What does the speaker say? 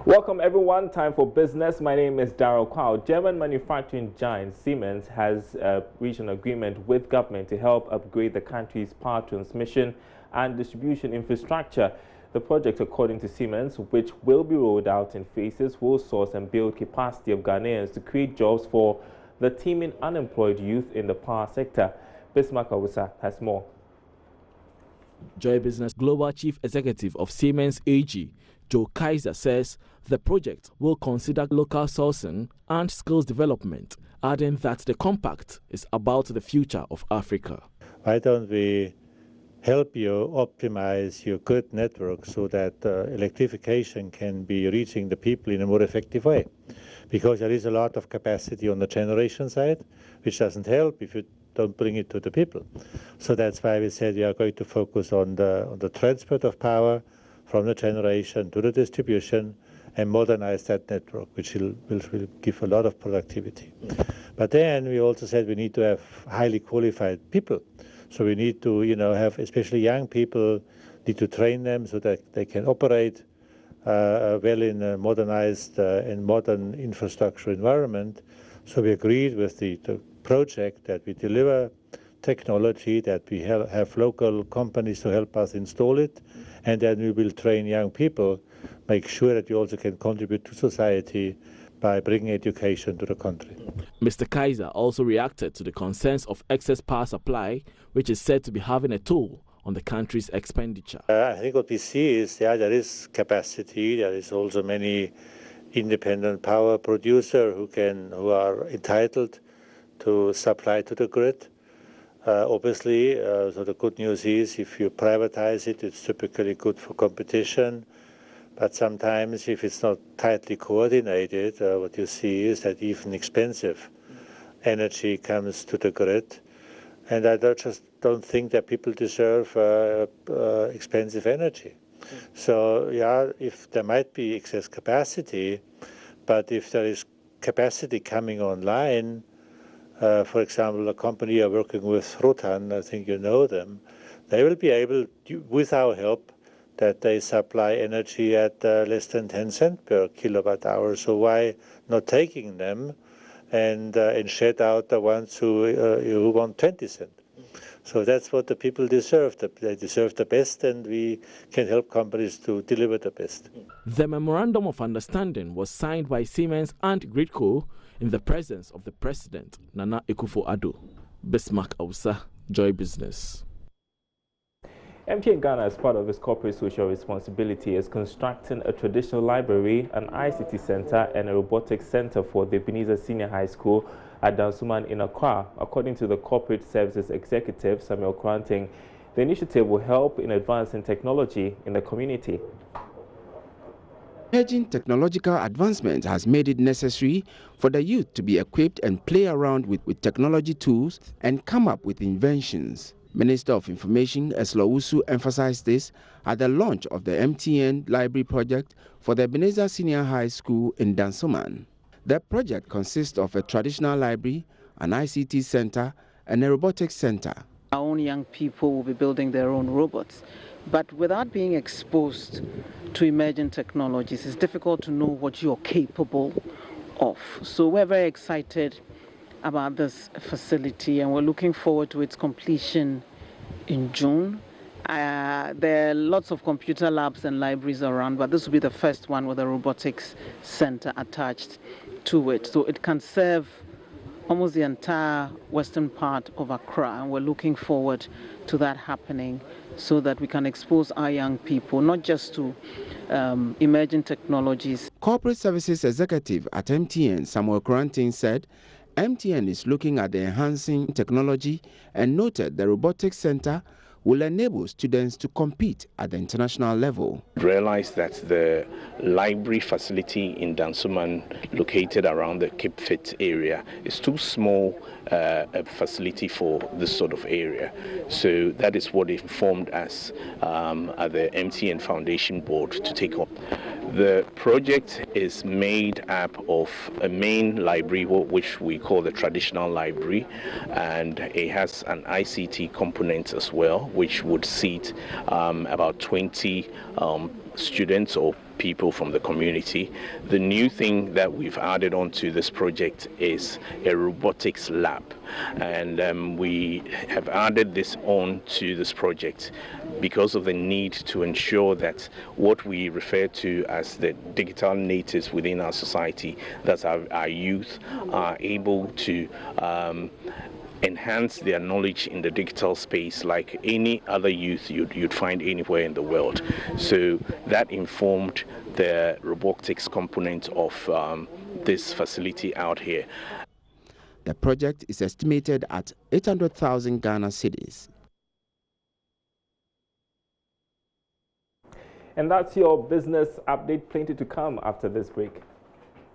Welcome everyone, time for business. My name is Daryl Kwao. German manufacturing giant Siemens has reached an agreement with government to help upgrade the country's power transmission and distribution infrastructure. The project, according to Siemens, which will be rolled out in phases, will source and build capacity of Ghanaians to create jobs for the teeming unemployed youth in the power sector. Bismarck Awusa has more. Joy Business Global Chief Executive of Siemens AG, Joe Kaiser, says the project will consider local sourcing and skills development, adding that the compact is about the future of Africa. Why don't we help you optimize your grid network so that electrification can be reaching the people in a more effective way? Because there is a lot of capacity on the generation side, which doesn't help if you don't bring it to the people. So that's why we said we are going to focus on the transport of power from the generation to the distribution and modernize that network, which will give a lot of productivity. But then we also said we need to have highly qualified people. So we need to, have especially young people, need to train them so that they can operate well in a modernized and modern infrastructure environment. So we agreed with the project that we deliver technology, that we have local companies to help us install it, and then we will train young people, make sure that you also can contribute to society by bringing education to the country. Mr. Kaiser also reacted to the concerns of excess power supply, which is said to be having a toll on the country's expenditure. I think what we see is, there is capacity. There is also many independent power producers who are entitled to supply to the grid. Obviously, so the good news is if you privatize it, it's typically good for competition. But sometimes if it's not tightly coordinated, what you see is that even expensive energy comes to the grid. And I just don't think that people deserve expensive energy. So, yeah, if there might be excess capacity, but if there is capacity coming online, for example, a company you're working with, Rotan, I think you know them, they will be able, with our help, that they supply energy at less than 10 cents per kilowatt hour. So why not taking them and shed out the ones who want 20 cents? So that's what the people deserve. They deserve the best, and we can help companies to deliver the best. The Memorandum of Understanding was signed by Siemens and Gridco in the presence of the President, Nana Akufo-Addo. Bismarck Awusa, Joy Business. MTN Ghana, as part of its corporate social responsibility, is constructing a traditional library, an ICT center, and a robotics center for the Ebenezer Senior High School at Dansoman in Accra. According to the Corporate Services Executive, Samuel Kranting, the initiative will help in advancing technology in the community. Emerging technological advancement has made it necessary for the youth to be equipped and play around with technology tools and come up with inventions. Minister of Information Eslo Usu emphasized this at the launch of the MTN Library project for the Ebenezer Senior High School in Dansoman. The project consists of a traditional library, an ICT center, and a robotics center. Our own young people will be building their own robots, but without being exposed to emerging technologies, it's difficult to know what you're capable of. So we're very excited about this facility, and we're looking forward to its completion in June. There are lots of computer labs and libraries around, but this will be the first one with a robotics center attached to it. So it can serve almost the entire western part of Accra, and we're looking forward to that happening so that we can expose our young people not just to emerging technologies. Corporate Services Executive at MTN, Samuel Kranting, said MTN is looking at enhancing technology and noted the robotics center will enable students to compete at the international level. Realized that the library facility in Dansoman, located around the Cape Fit area, is too small a facility for this sort of area. So that is what informed us at the MTN Foundation Board to take up. The project is made up of a main library, which we call the traditional library, and it has an ICT component as well, which would seat about 20 students or people from the community. The new thing that we've added onto this project is a robotics lab, and we have added this on to this project because of the need to ensure that what we refer to as the digital natives within our society, that our youth are able to enhance their knowledge in the digital space like any other youth you'd find anywhere in the world. So that informed the robotics component of this facility out here. The project is estimated at 800,000 Ghana cedis. And that's your business update. Plenty to come after this break.